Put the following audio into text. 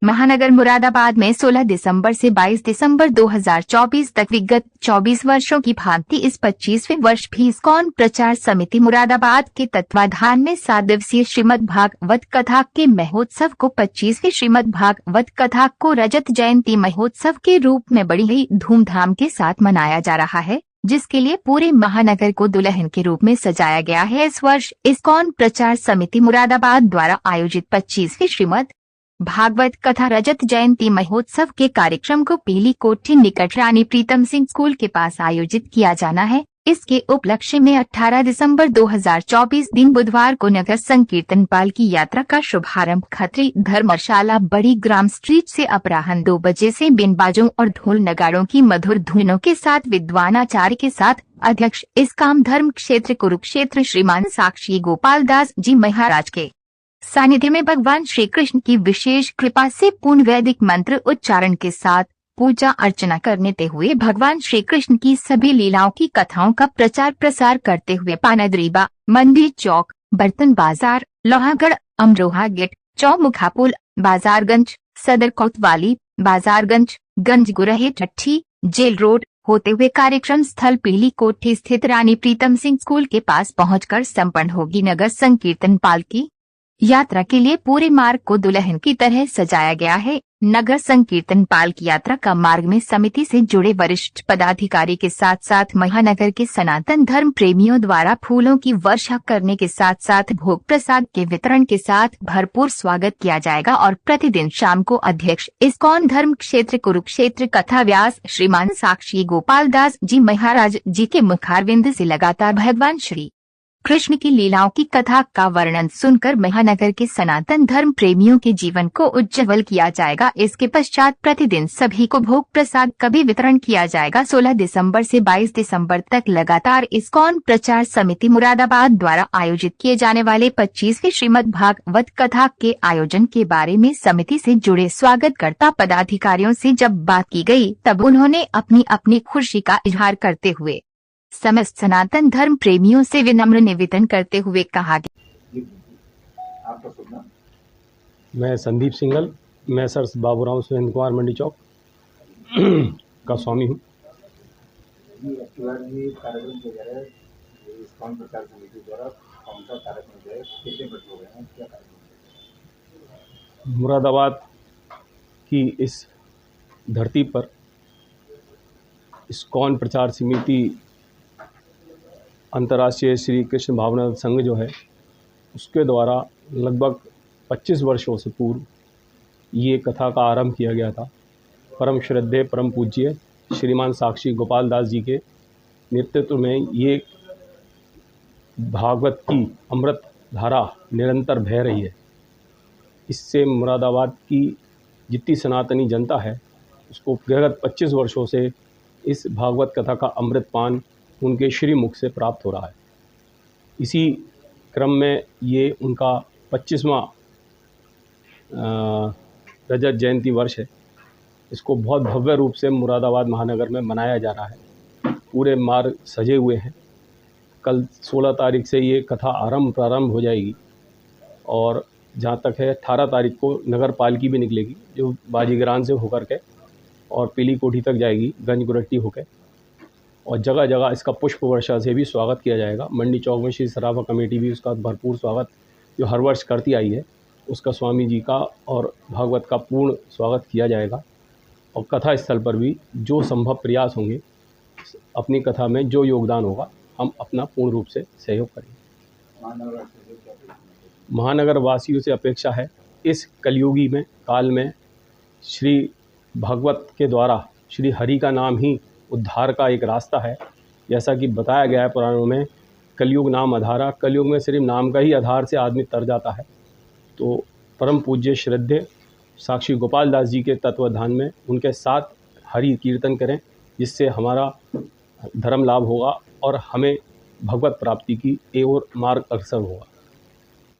महानगर मुरादाबाद में 16 दिसंबर से 22 दिसंबर 2024 तक विगत 24 वर्षों की भांति इस 25वें वर्ष भी इस्कॉन प्रचार समिति मुरादाबाद के तत्वाधान में 7 दिवसीय श्रीमद् भागवत कथा के महोत्सव को 25वें श्रीमद् भागवत कथा को रजत जयंती महोत्सव के रूप में बड़ी ही धूमधाम के साथ मनाया जा रहा है, जिसके लिए पूरे महानगर को दुल्हन के रूप में सजाया गया है। इस वर्ष इस्कॉन प्रचार समिति मुरादाबाद द्वारा आयोजित 25वें श्रीमद् भागवत कथा रजत जयंती महोत्सव के कार्यक्रम को पीली कोठी निकट रानी प्रीतम सिंह स्कूल के पास आयोजित किया जाना है। इसके उपलक्ष्य में 18 दिसंबर 2024 दिन बुधवार को नगर संकीर्तन पाल की यात्रा का शुभारंभ खत्री धर्मशाला बड़ी ग्राम स्ट्रीट से अपराह्न 2 बजे से बिन बाजों और ढोल नगाड़ों की मधुर धुनों के साथ विद्वानाचार्य के साथ अध्यक्ष इस्कॉन धर्म क्षेत्र कुरुक्षेत्र श्रीमान साक्षी गोपाल दास जी महाराज के सानिध्य में भगवान श्री कृष्ण की विशेष कृपा से पूर्ण वैदिक मंत्र उच्चारण के साथ पूजा अर्चना करने हुए भगवान श्री कृष्ण की सभी लीलाओं की कथाओं का प्रचार प्रसार करते हुए पानाद्रीबा, मंडी चौक, बर्तन बाजार, लोहागढ़, अमरोहा गेट, चौमुखा पुल, बाजारगंज, सदर कोतवाली, बाजारगंज, गंजगुरहे ठट्ठी, जेल रोड होते हुए कार्यक्रम स्थल पीली कोठी स्थित रानी प्रीतम सिंह स्कूल के पास पहुंचकर संपन्न होगी। नगर संकीर्तन पाल की यात्रा के लिए पूरे मार्ग को दुल्हन की तरह सजाया गया है। नगर संकीर्तन पाल की यात्रा का मार्ग में समिति से जुड़े वरिष्ठ पदाधिकारी के साथ साथ महानगर के सनातन धर्म प्रेमियों द्वारा फूलों की वर्षा करने के साथ साथ भोग प्रसाद के वितरण के साथ भरपूर स्वागत किया जाएगा और प्रतिदिन शाम को अध्यक्ष इस्कॉन धर्म क्षेत्र कुरुक्षेत्र कथा व्यास श्रीमान साक्षी गोपाल दास जी महाराज जी के मुखारविंद से लगातार भगवान श्री कृष्ण की लीलाओं की कथा का वर्णन सुनकर महानगर के सनातन धर्म प्रेमियों के जीवन को उज्जवल किया जाएगा। इसके पश्चात प्रतिदिन सभी को भोग प्रसाद का भी वितरण किया जाएगा। 16 दिसंबर से 22 दिसंबर तक लगातार इस्कॉन प्रचार समिति मुरादाबाद द्वारा आयोजित किए जाने वाले 25वें श्रीमद् भागवत कथा के आयोजन के बारे में समिति से जुड़े स्वागतकर्ता पदाधिकारियों से जब बात की गई, तब उन्होंने अपनी अपनी खुशी का इजहार करते हुए समस्त सनातन धर्म प्रेमियों से विनम्र निवेदन करते हुए कहा कि मैं संदीप सिंगल, मैं सर बाबूराव सुरेंद्र कुमार मंडी चौक का स्वामी हूँ। मुरादाबाद की इस धरती पर इस्कॉन प्रचार समिति अंतर्राष्ट्रीय श्री कृष्ण भावना संघ जो है, उसके द्वारा लगभग 25 वर्षों से पूर्व ये कथा का आरंभ किया गया था। परम श्रद्धेय परम पूज्य श्रीमान साक्षी गोपाल दास जी के नेतृत्व में ये भागवत की अमृत धारा निरंतर बह रही है। इससे मुरादाबाद की जितनी सनातनी जनता है, उसको विगत 25 वर्षों से इस भागवत कथा का अमृत पान उनके श्री मुख से प्राप्त हो रहा है। इसी क्रम में ये उनका 25वां रजत जयंती वर्ष है। इसको बहुत भव्य रूप से मुरादाबाद महानगर में मनाया जा रहा है। पूरे मार्ग सजे हुए हैं। कल 16 तारीख से ये कथा प्रारंभ हो जाएगी और जहाँ तक है 18 तारीख को नगर पालकी भी निकलेगी, जो बाजीगरान से होकर के और पीली कोठी तक जाएगी, गंजगुरट्टी होकर, और जगह जगह इसका पुष्प वर्षा से भी स्वागत किया जाएगा। मंडी चौक में श्री सराफा कमेटी भी उसका भरपूर स्वागत जो हर वर्ष करती आई है, उसका स्वामी जी का और भागवत का पूर्ण स्वागत किया जाएगा। और कथा स्थल पर भी जो संभव प्रयास होंगे, अपनी कथा में जो योगदान होगा, हम अपना पूर्ण रूप से सहयोग करेंगे। महानगर वासियों से अपेक्षा है, इस कलयुगी में काल में श्री भागवत के द्वारा श्री हरि का नाम ही उद्धार का एक रास्ता है। जैसा कि बताया गया है पुराणों में, कलयुग नाम आधारा, कलयुग में सिर्फ नाम का ही आधार से आदमी तर जाता है। तो परम पूज्य श्रद्धेय साक्षी गोपाल दास जी के तत्वाधान में उनके साथ हरि कीर्तन करें, जिससे हमारा धर्म लाभ होगा और हमें भगवत प्राप्ति की एक और मार्ग अग्रसर होगा।